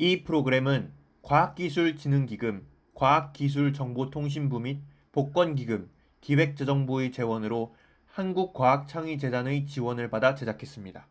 이 프로그램은 과학기술진흥기금, 과학기술정보통신부 및 복권기금, 기획재정부의 재원으로 한국과학창의재단의 지원을 받아 제작했습니다.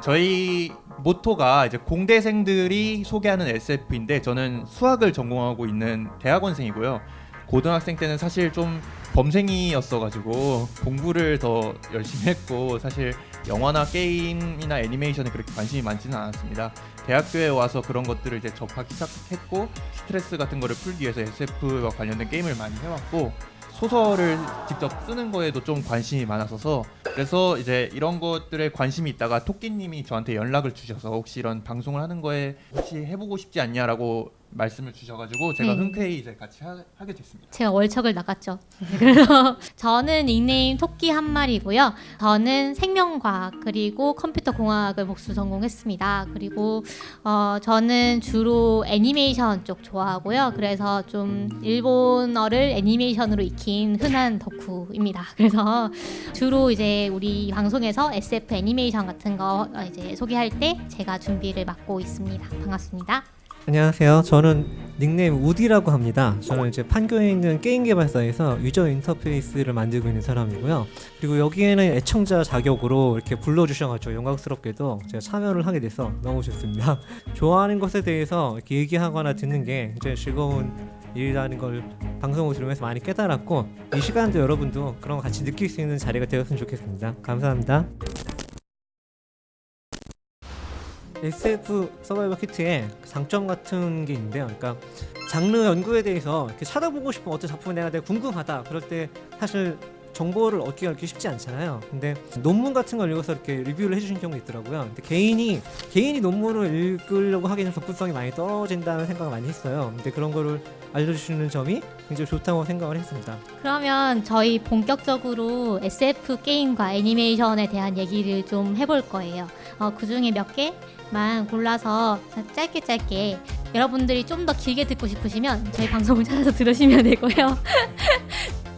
저희 모토가 이제 공대생들이 소개하는 SF인데, 저는 수학을 전공하고 있는 대학원생이고요. 고등학생 때는 사실 좀 범생이었어가지고 공부를 더 열심히 했고, 사실 영화나 게임이나 애니메이션에 그렇게 관심이 많지는 않았습니다. 대학교에 와서 그런 것들을 이제 접하기 시작했고, 스트레스 같은 거를 풀기 위해서 SF와 관련된 게임을 많이 해왔고, 소설을 직접 쓰는 거에도 좀 관심이 많았어서, 그래서 이제 이런 것들에 관심이 있다가 토끼님이 저한테 연락을 주셔서 혹시 이런 방송을 하는 거에 혹시 해보고 싶지 않냐라고 말씀을 주셔가지고 제가 네. 흔쾌히 이제 같이 하게 됐습니다. 제가 월척을 나갔죠. 그래서 저는 닉네임 토끼 한 마리고요. 저는 생명과학 그리고 컴퓨터공학을 복수 전공했습니다. 그리고 저는 주로 애니메이션 쪽 좋아하고요. 그래서 좀 일본어를 애니메이션으로 익힌 흔한 덕후입니다. 그래서 주로 이제 우리 방송에서 SF 애니메이션 같은 거 이제 소개할 때 제가 준비를 맡고 있습니다. 반갑습니다. 안녕하세요. 저는 닉네임 우디라고 합니다. 저는 이제 판교에 있는 게임 개발사에서 유저 인터페이스를 만들고 있는 사람이고요. 그리고 여기에는 애청자 자격으로 이렇게 불러주셔가지고 영광스럽게도 제가 참여를 하게 돼서 너무 좋습니다. 좋아하는 것에 대해서 이렇게 얘기하거나 듣는 게 굉장히 즐거운 일이라는 걸 방송을 들으면서 많이 깨달았고, 이 시간도 여러분도 그런 거 같이 느낄 수 있는 자리가 되었으면 좋겠습니다. 감사합니다. SF 서바이벌 키트의 장점 같은 게 있는데요. 그러니까 장르 연구에 대해서 이렇게 찾아보고 싶은 어떤 작품에 내가 궁금하다 그럴 때 사실 정보를 얻기가 그렇게 쉽지 않잖아요. 근데 논문 같은 걸 읽어서 이렇게 리뷰를 해주신 경우가 있더라고요. 근데 개인이 논문을 읽으려고 하기에는 접근성이 많이 떨어진다는 생각을 많이 했어요. 근데 그런 거를 알려주시는 점이 굉장히 좋다고 생각을 했습니다. 그러면 저희 본격적으로 SF 게임과 애니메이션에 대한 얘기를 좀 해볼 거예요. 그 중에 몇 개만 골라서 짧게 여러분들이 좀 더 길게 듣고 싶으시면 저희 방송을 찾아서 들으시면 되고요.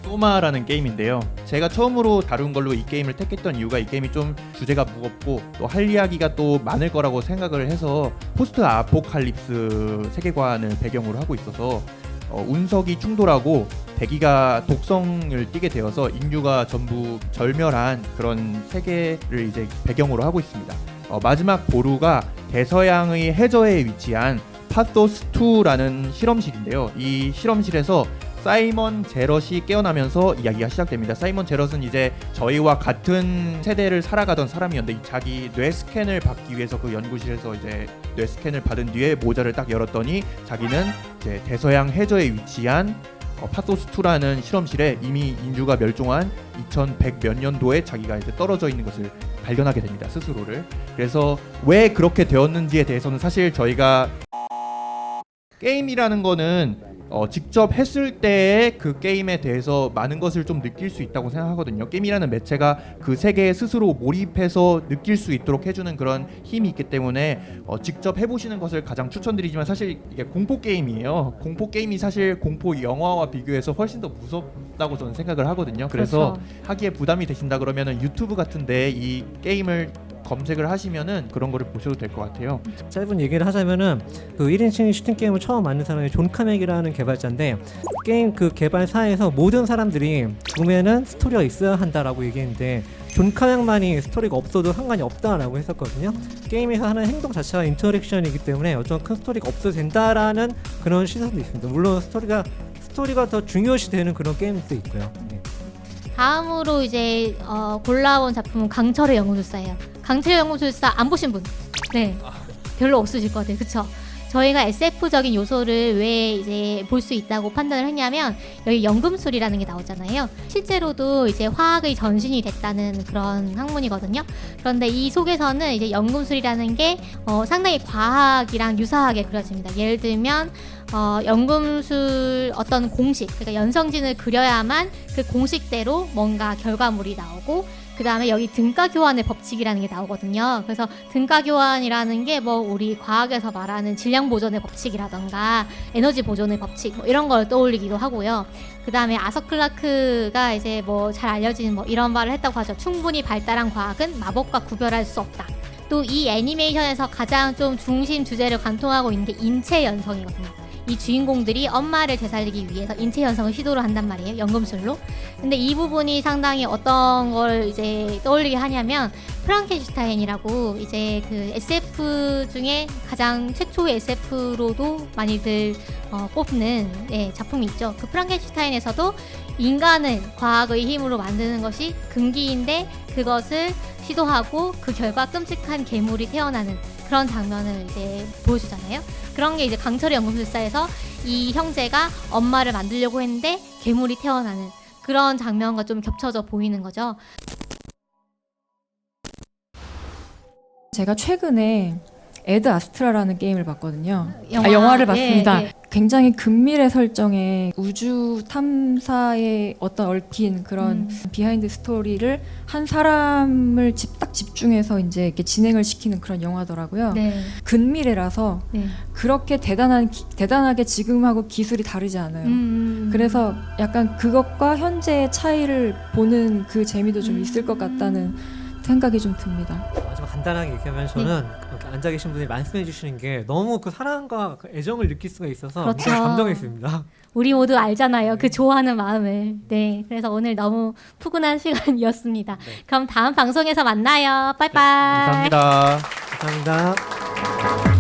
소마라는 게임인데요. 제가 처음으로 다룬 걸로 이 게임을 택했던 이유가, 이 게임이 좀 주제가 무겁고 또 할 이야기가 또 많을 거라고 생각을 해서 포스트 아포칼립스 세계관을 배경으로 하고 있어서 운석이 충돌하고 대기가 독성을 띠게 되어서 인류가 전부 절멸한 그런 세계를 이제 배경으로 하고 있습니다. 마지막 보루가 대서양의 해저에 위치한 파토스2라는 실험실인데요. 이 실험실에서 사이먼 제럿이 깨어나면서 이야기가 시작됩니다. 사이먼 제럿은 이제 저희와 같은 세대를 살아가던 사람이었는데, 자기 뇌 스캔을 받기 위해서 그 연구실에서 이제 뇌 스캔을 받은 뒤에 모자를 딱 열었더니 자기는 이제 대서양 해저에 위치한 파토스2라는 실험실에 이미 인류가 멸종한 2100 몇 년도에 자기가 이제 떨어져 있는 것을 발견하게 됩니다. 스스로를. 그래서 왜 그렇게 되었는지에 대해서는 사실 저희가 게임이라는 거는 직접 했을 때의 그 게임에 대해서 많은 것을 좀 느낄 수 있다고 생각하거든요. 게임이라는 매체가 그 세계에 스스로 몰입해서 느낄 수 있도록 해주는 그런 힘이 있기 때문에 직접 해보시는 것을 가장 추천드리지만, 사실 이게 공포 게임이에요. 공포 게임이 사실 공포 영화와 비교해서 훨씬 더 무섭다고 저는 생각을 하거든요. 그래서 그렇죠. 하기에 부담이 되신다 그러면은 유튜브 같은데 이 게임을 검색을 하시면은 그런 거를 보셔도 될 것 같아요. 짧은 얘기를 하자면은 그 1인칭 슈팅 게임을 처음 만든 사람이 존 카맥이라는 개발자인데, 게임 그 개발사에서 모든 사람들이 죽으면은 스토리가 있어야 한다라고 얘기했는데, 존 카맥만이 스토리가 없어도 상관이 없다라고 했었거든요. 게임에서 하는 행동 자체가 인터랙션이기 때문에 어떤 큰 스토리가 없어도 된다라는 그런 시선도 있습니다. 물론 스토리가 더 중요시 되는 그런 게임도 있고요. 네. 다음으로 이제 골라온 작품은 강철의 연금술사예요. 강철의 연금술사 안 보신 분? 네, 별로 없으실 것 같아요. 그쵸? 저희가 SF적인 요소를 왜 이제 볼 수 있다고 판단을 했냐면, 여기 연금술이라는 게 나오잖아요. 실제로도 이제 화학의 전신이 됐다는 그런 학문이거든요. 그런데 이 속에서는 이제 연금술이라는 게 상당히 과학이랑 유사하게 그려집니다. 예를 들면 연금술 어떤 공식, 그러니까 연성진을 그려야만 그 공식대로 뭔가 결과물이 나오고, 그다음에 여기 등가 교환의 법칙이라는 게 나오거든요. 그래서 등가 교환이라는 게 뭐 우리 과학에서 말하는 질량 보존의 법칙이라던가 에너지 보존의 법칙 뭐 이런 걸 떠올리기도 하고요. 그다음에 아서 클라크가 이제 뭐 잘 알려진 뭐 이런 말을 했다고 하죠. 충분히 발달한 과학은 마법과 구별할 수 없다. 또 이 애니메이션에서 가장 좀 중심 주제를 관통하고 있는 게 인체 연성이거든요. 이 주인공들이 엄마를 되살리기 위해서 인체 연성을 시도를 한단 말이에요. 연금술로. 근데 이 부분이 상당히 어떤 걸 이제 떠올리게 하냐면 프랑켄슈타인이라고 이제 그 SF 중에 가장 최초의 SF로도 많이들 꼽는 작품이 있죠. 그 프랑켄슈타인에서도 인간을 과학의 힘으로 만드는 것이 금기인데 그것을 시도하고 그 결과 끔찍한 괴물이 태어나는 그런 장면을 이제 보여주잖아요. 그런 게 이제 강철의 연금술사에서 이 형제가 엄마를 만들려고 했는데 괴물이 태어나는 그런 장면과 좀 겹쳐져 보이는 거죠. 제가 최근에 에드 아스트라라는 게임을 봤거든요. 네, 영화를 봤습니다. 네. 굉장히 긴밀의 설정에 우주 탐사에 어떤 얽힌 그런 비하인드 스토리를 한 사람을 딱 집중해서 이제 이렇게 진행을 시키는 그런 영화더라고요. 네. 근미래라서 네. 그렇게 대단하게 지금하고 기술이 다르지 않아요. 그래서 약간 그것과 현재의 차이를 보는 그 재미도 좀 있을 것 같다는 생각이 좀 듭니다. 마지막 간단하게 얘기하면 저는 이렇게 앉아 계신 분들이 말씀해 주시는 게 너무 그 사랑과 그 애정을 느낄 수가 있어서 그렇죠. 굉장히 감동했습니다. 우리 모두 알잖아요. 그 좋아하는 마음을. 네. 그래서 오늘 너무 푸근한 시간이었습니다. 그럼 다음 방송에서 만나요. 빠이빠이. 감사합니다. 감사합니다.